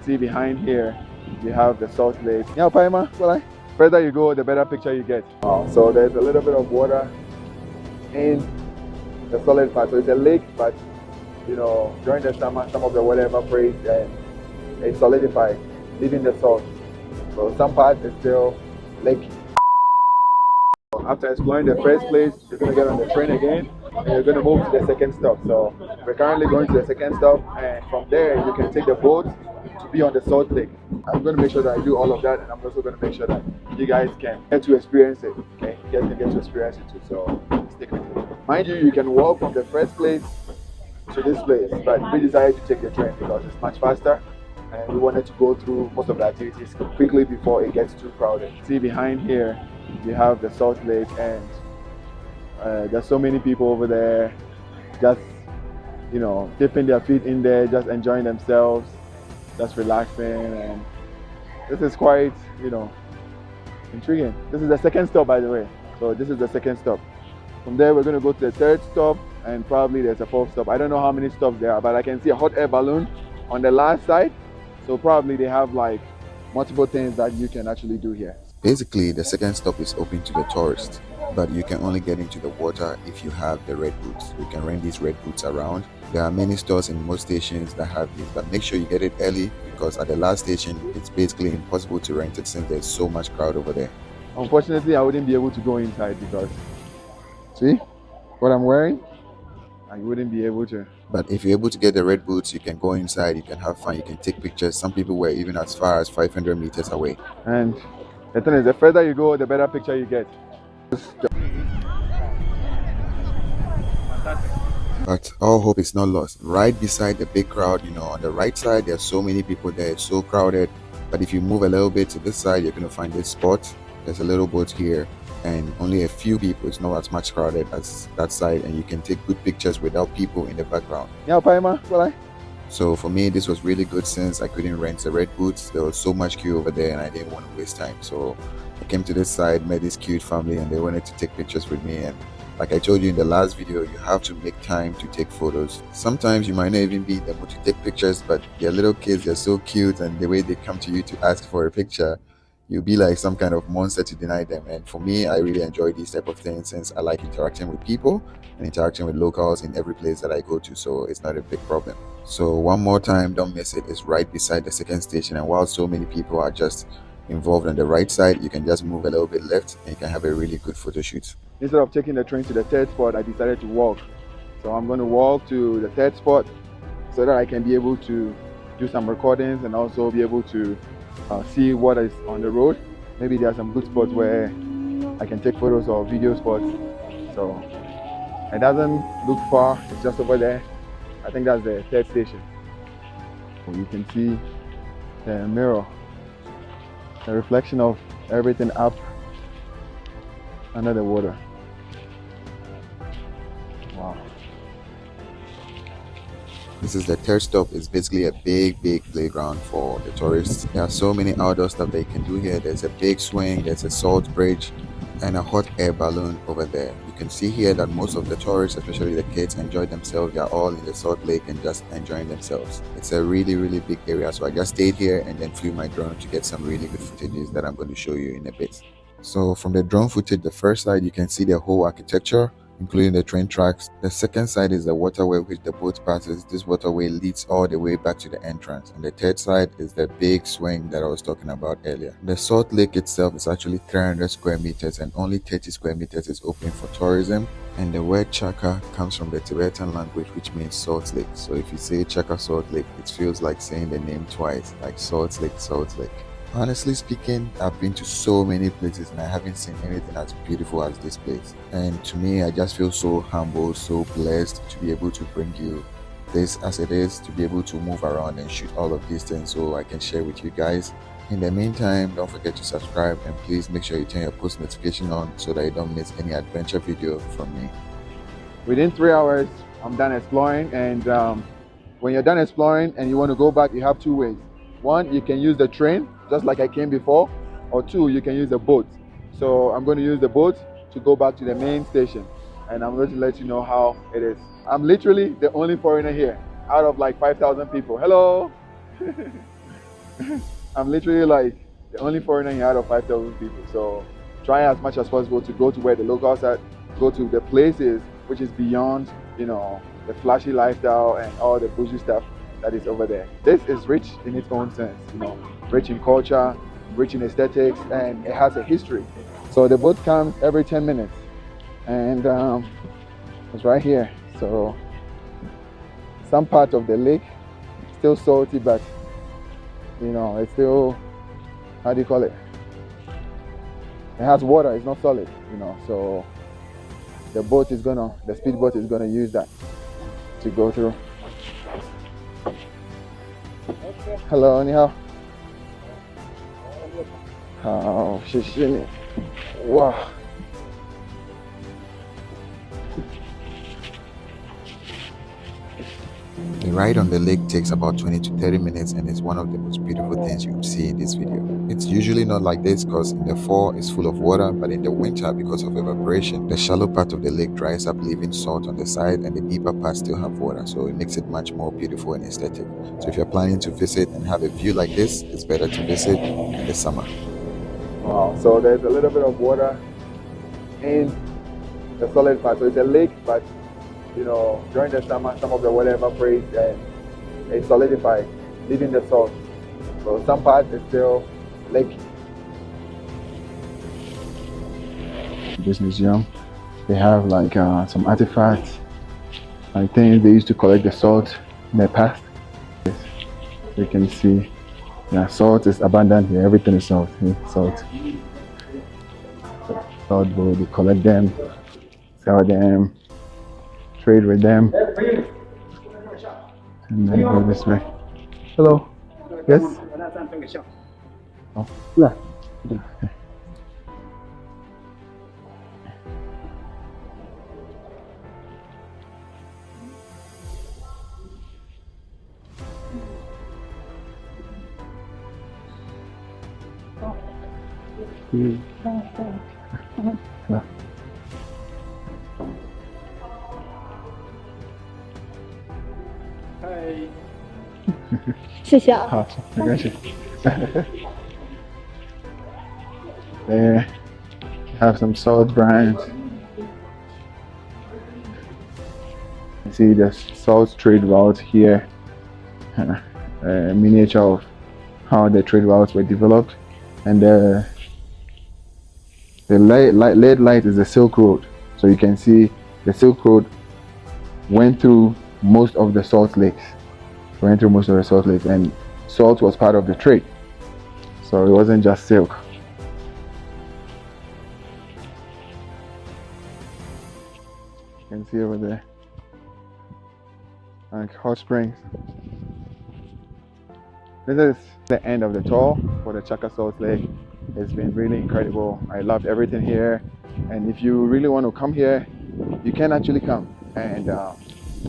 See behind here, we have the Salt Lake. Yeah, Paima, well, further you go, the better picture you get. So there's a little bit of water in the solid part. So it's a lake, but you know, during the summer, some of the water evaporates and it solidifies, leaving the salt. So some part is still lake. After exploring the first place, you're going to get on the train again and you're going to move to the second stop. So we're currently going to the second stop, and from there you can take the boat to be on the Salt Lake. I'm going to make sure that I do all of that, and I'm also going to make sure that you guys can get to experience it. Okay, get to experience it too. So stick with me. Mind you, you can walk from the first place to this place, but we decided to take the train because it's much faster and we wanted to go through most of the activities quickly before it gets too crowded. See behind here, we have the Salt Lake, and there's so many people over there just, you know, dipping their feet in there, just enjoying themselves, just relaxing, and this is quite, you know, intriguing. This is the second stop, by the way. So this is the second stop. From there, we're going to go to the third stop, and probably there's a fourth stop. I don't know how many stops there are, but I can see a hot air balloon on the last side. So probably they have like multiple things that you can actually do here. Basically, the second stop is open to the tourists, but you can only get into the water if you have the red boots. You can rent these red boots around. There are many stores in most stations that have these, but make sure you get it early because at the last station, it's basically impossible to rent it since there's so much crowd over there. Unfortunately, I wouldn't be able to go inside because, see what I'm wearing? I wouldn't be able to. But if you're able to get the red boots, you can go inside, you can have fun, you can take pictures. Some people were even as far as 500 meters away. And the thing is, the further you go, the better picture you get. But all hope is not lost. Right beside the big crowd, you know, on the right side, there's so many people there, it's so crowded. But if you move a little bit to this side, you're going to find this spot. There's a little boat here, and only a few people. It's not as much crowded as that side, and you can take good pictures without people in the background. Yeah, Paima, well, So for me, this was really good since I couldn't rent the red boots. There was so much queue over there and I didn't want to waste time. So I came to this side, met this cute family, and they wanted to take pictures with me. And like I told you in the last video, you have to make time to take photos. Sometimes you might not even be in the mood to take pictures, but they're little kids, they're so cute, and the way they come to you to ask for a picture, you'll be like some kind of monster to deny them. And for me, I really enjoy these type of things since I like interacting with people and interacting with locals in every place that I go to, so it's not a big problem. So one more time, don't miss it. It's right beside the second station, and while so many people are just involved on the right side, you can just move a little bit left and you can have a really good photo shoot. Instead of taking the train to the third spot, I decided to walk. So I'm going to walk to the third spot so that I can be able to do some recordings and also be able to see what is on the road. Maybe there are some good spots where I can take photos or video spots. So it doesn't look far, it's just over there. I think that's the third station. You can see the mirror, the reflection of everything up under the water. Wow. This is the third stop. It's basically a big playground for the tourists. There are so many outdoor stuff that you can do here. There's a big swing, there's a salt bridge, and a hot air balloon over there. You can see here that most of the tourists, especially the kids, enjoy themselves. They are all in the Salt Lake and just enjoying themselves. It's a really big area, so I just stayed here and then flew my drone to get some really good footages that I'm going to show you in a bit. So from the drone footage, the first side you can see the whole architecture, including the train tracks. The second side is the waterway which the boat passes. This waterway leads all the way back to the entrance. And the third side is the big swing that I was talking about earlier. The Salt Lake itself is actually 300 square meters and only 30 square meters is open for tourism. And the word Chaka comes from the Tibetan language, which means Salt Lake. So if you say Chaka Salt Lake, it feels like saying the name twice, like Salt Lake, Salt Lake. Honestly speaking, I've been to so many places and I haven't seen anything as beautiful as this place. And to me, I just feel so humble, so blessed to be able to bring you this as it is, to be able to move around and shoot all of these things so I can share with you guys. In the meantime, don't forget to subscribe and please make sure you turn your post notification on so that you don't miss any adventure video from me. Within 3 hours, I'm done exploring, and when you're done exploring and you want to go back, you have two ways. One, you can use the train, just like I came before, or two, you can use the boat. So I'm going to use the boat to go back to the main station, and I'm going to let you know how it is. I'm literally the only foreigner here out of like 5,000 people. Hello. I'm literally like the only foreigner here out of 5,000 people. So try as much as possible to go to where the locals are, go to the places which is beyond, the flashy lifestyle and all the bougie stuff that is over there. This is rich in its own sense, rich in culture, rich in aesthetics, and it has a history. So the boat comes every 10 minutes, and it's right here. So some part of the lake still salty, but it's still, how do you call it? It has water, it's not solid, so the speedboat is gonna use that to go through. Hello, ni hao. Oh, 谢谢你. Wow. The ride on the lake takes about 20 to 30 minutes and is one of the most beautiful things you will see in this video. It's usually not like this because in the fall it's full of water, but in the winter, because of evaporation, the shallow part of the lake dries up, leaving salt on the side, and the deeper parts still have water, so it makes it much more beautiful and aesthetic. So if you're planning to visit and have a view like this, it's better to visit in the summer. Wow, so there's a little bit of water in the solid part. So it's a lake, but during the summer, some of the water evaporates and it solidifies, leaving the salt. So some parts is still lake. This museum, they have like some artifacts, like things they used to collect the salt in the past. You can see, salt is abundant here. Everything is salt. Salt. Salt bowl, they collect them, sell them, trade with them, and then go this way. Hello. Yes. Oh. Yeah. Yeah. 谢谢啊。好，没关系。There, have some salt brands. You see the salt trade route here. A miniature of how the trade routes were developed, and the lead light is the Silk Road. So you can see the Silk Road went through most of the salt lakes. And salt was part of the trade. So it wasn't just silk. You can see over there, like hot springs. This is the end of the tour for the Chaka Salt Lake. It's been really incredible. I loved everything here, and if you really want to come here, you can actually come. And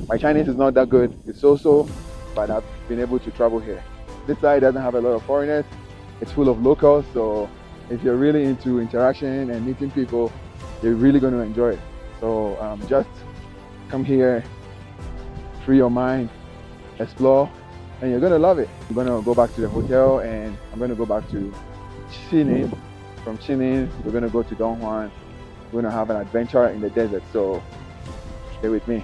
my Chinese is not that good, it's so, but I've been able to travel here. This side doesn't have a lot of foreigners, it's full of locals, so if you're really into interaction and meeting people, you're really going to enjoy it. So just come here, free your mind, explore, and you're going to love it. I'm going to go back to the hotel, and I'm going to go back to Scenic. From Scenic, we're going to go to Don Juan. We're going to have an adventure in the desert, so stay with me.